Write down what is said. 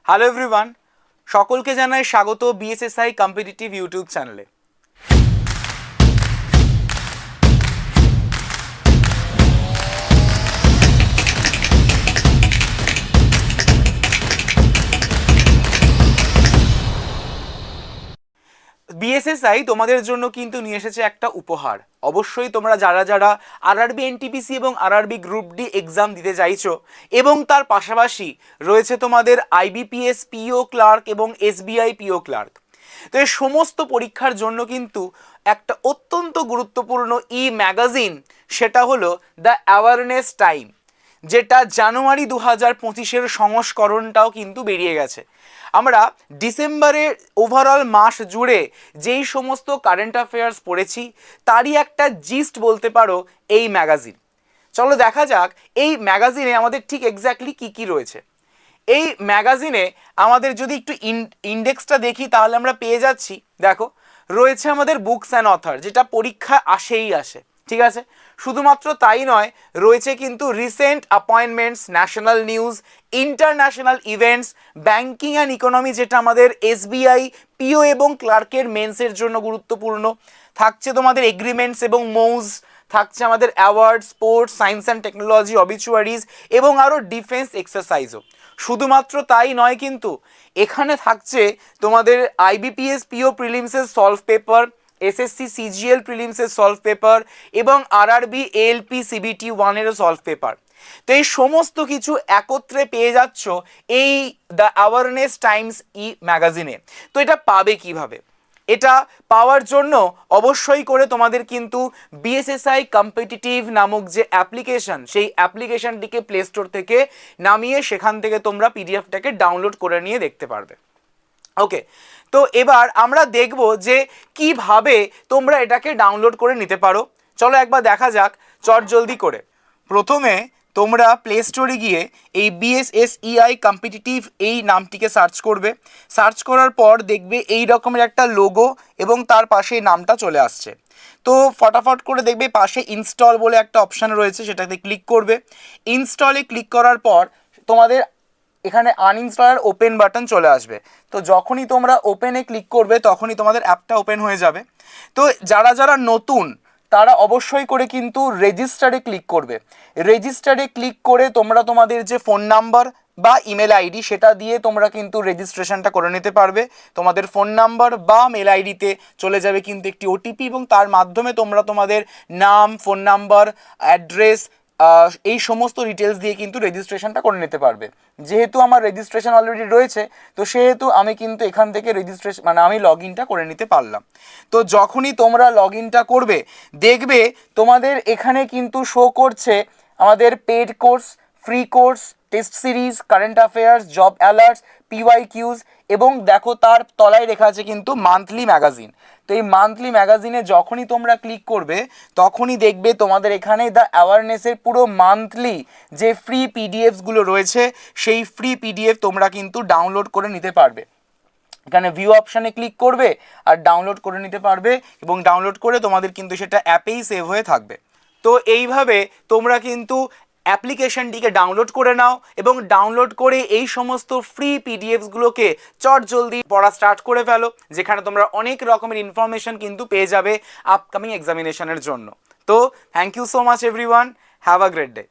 Hello everyone, সকলকে জানাই স্বাগত বিএসএসআই কম্পিটিটিভ ইউটিউব চ্যানেলে। বিএসএসআই তোমাদের জন্য কিন্তু নিয়ে এসেছে একটা উপহার। অবশ্যই তোমরা যারা যারা আরআরবি এনটিপিসি এবং আরআরবি গ্রুপ ডি এক্সাম দিতে চাইছো এবং তার পাশাপাশি রয়েছে তোমাদের আইবিপিএস পিও ক্লার্ক এবং এসবিআই পিও ক্লার্ক, তো এই সমস্ত পরীক্ষার জন্য কিন্তু একটা অত্যন্ত গুরুত্বপূর্ণ ই ম্যাগাজিন, সেটা হলো দ্য অ্যাওয়ারনেস টাইম, যেটা জানুয়ারি 2025-এর সংস্করণটাও কিন্তু বেরিয়ে গেছে। আমরা ডিসেম্বরের ওভারঅল মাস জুড়ে যেই সমস্ত কারেন্ট অ্যাফেয়ার্স পড়েছি তারই একটা জিস্ট বলতে পারো এই ম্যাগাজিন। চলো দেখা যাক এই ম্যাগাজিনে আমাদের ঠিক এক্স্যাক্টলি কী কী রয়েছে। এই ম্যাগাজিনে আমাদের যদি একটু ইন্ডেক্সটা দেখি তাহলে আমরা পেয়ে যাচ্ছি, দেখো রয়েছে আমাদের বুকস অ্যান্ড অথর, যেটা পরীক্ষা আসেই আসে, ঠিক আছে। শুধুমাত্র তাই নয়, রয়েছে কিন্তু recent appointments, national news, international events, banking and economy, যেটা আমাদের এসবিআই পিও এবং ক্লার্কের মেন্সের জন্য গুরুত্বপূর্ণ। থাকছে তোমাদের এগ্রিমেন্টস এবং মৌজ, থাকছে আমাদের award, sports, science and technology, obituaries এবং আরও ডিফেন্স এক্সারসাইজও। শুধুমাত্র তাই নয়, কিন্তু এখানে থাকছে তোমাদের আইবিপিএস পিও প্রিলিমসের সলভ পেপার, এসএসসি সিজিএল প্রিলিমসের সলভ পেপার এবং আরআরবি এএলপি সিবিটি 1-এরও সলভ পেপার। তো এই সমস্ত কিছু একত্রে পেয়ে যাচ্ছ এই দ্য অ্যাওয়ারনেস টাইমস ই ম্যাগাজিনে। তো এটা পাবে কিভাবে? এটা পাওয়ার জন্য অবশ্যই করে তোমাদের কিন্তু বিএসএসআই কম্পিটিটিভ নামক যে অ্যাপ্লিকেশন, সেই অ্যাপ্লিকেশনটিকে প্লে স্টোর থেকে নামিয়ে সেখান থেকে তোমরা পিডিএফটাকে ডাউনলোড করে নিয়ে দেখতে পারবে। ওকে, তো এবার আমরা দেখব যে কিভাবে তোমরা এটাকে ডাউনলোড করে নিতে পারো। চলো একবার দেখা যাক চটজলদি করে। প্রথমে তোমরা প্লে স্টোরে গিয়ে এই বিএসএসইআই কম্পিটিটিভ এই নামটিকে সার্চ করবে। সার্চ করার পর দেখবে এই রকমের একটা লোগো এবং তার পাশে নামটা চলে আসছে। তো ফটাফট করে দেখবে পাশে ইনস্টল বলে একটা অপশান রয়েছে, সেটাতে ক্লিক করবে। ইনস্টলে ক্লিক করার পর তোমাদের এখানে আনইনস্টল আর ওপেন বাটন চলে আসবে। তো যখনই তোমরা ওপেনে ক্লিক করবে তখনই তোমাদের অ্যাপটা ওপেন হয়ে যাবে। তো যারা যারা নতুন তারা অবশ্যই করে কিন্তু রেজিস্টারে ক্লিক করবে। রেজিস্টারে ক্লিক করে তোমরা তোমাদের যে ফোন নাম্বার বা ইমেল আইডি সেটা দিয়ে তোমরা কিন্তু রেজিস্ট্রেশনটা করে নিতে পারবে। তোমাদের ফোন নাম্বার বা মেল আইডিতে চলে যাবে কিন্তু একটি ওটিপি এবং তার মাধ্যমে তোমরা তোমাদের নাম, ফোন নাম্বার, অ্যাড্রেস, এই সমস্ত ডিটেলস দিয়ে কিন্তু রেজিস্ট্রেশনটা করে নিতে পারবে। যেহেতু আমার রেজিস্ট্রেশন অলরেডি রয়েছে, তো সেহেতু আমি কিন্তু এখান থেকে রেজিস্ট্রেশন আমি লগ ইনটা করে নিতে পারলাম। তো যখনই তোমরা লগ ইনটা করবে দেখবে তোমাদের এখানে কিন্তু শো করছে আমাদের paid course, free course, test series, current affairs, job alerts, PYQs এবং দেখো তার তলায় লেখা আছে কিন্তু মান্থলি ম্যাগাজিন। তো এই মান্থলি ম্যাগাজিনে যখনই তোমরা ক্লিক করবে তখনই দেখবে তোমাদের এখানে দ্য অ্যাওয়ারনেসের পুরো মান্থলি যে ফ্রি পিডিএফসগুলো রয়েছে সেই ফ্রি পিডিএফ তোমরা কিন্তু ডাউনলোড করে নিতে পারবে। এখানে ভিউ অপশানে ক্লিক করবে আর ডাউনলোড করে নিতে পারবে এবং ডাউনলোড করে তোমাদের কিন্তু সেটা অ্যাপেই সেভ হয়ে থাকবে। তো এইভাবে তোমরা কিন্তু অ্যাপ্লিকেশনটিকে ডাউনলোড করে নাও এবং ডাউনলোড করে এই সমস্ত ফ্রি পিডিএফসগুলোকে চটজলদি পড়া স্টার্ট করে ফেলো, যেখানে তোমরা অনেক রকমের ইনফরমেশন কিন্তু পেয়ে যাবে আপকামিং এক্সামিনেশনের জন্য। তো thank you so much everyone, have a great day.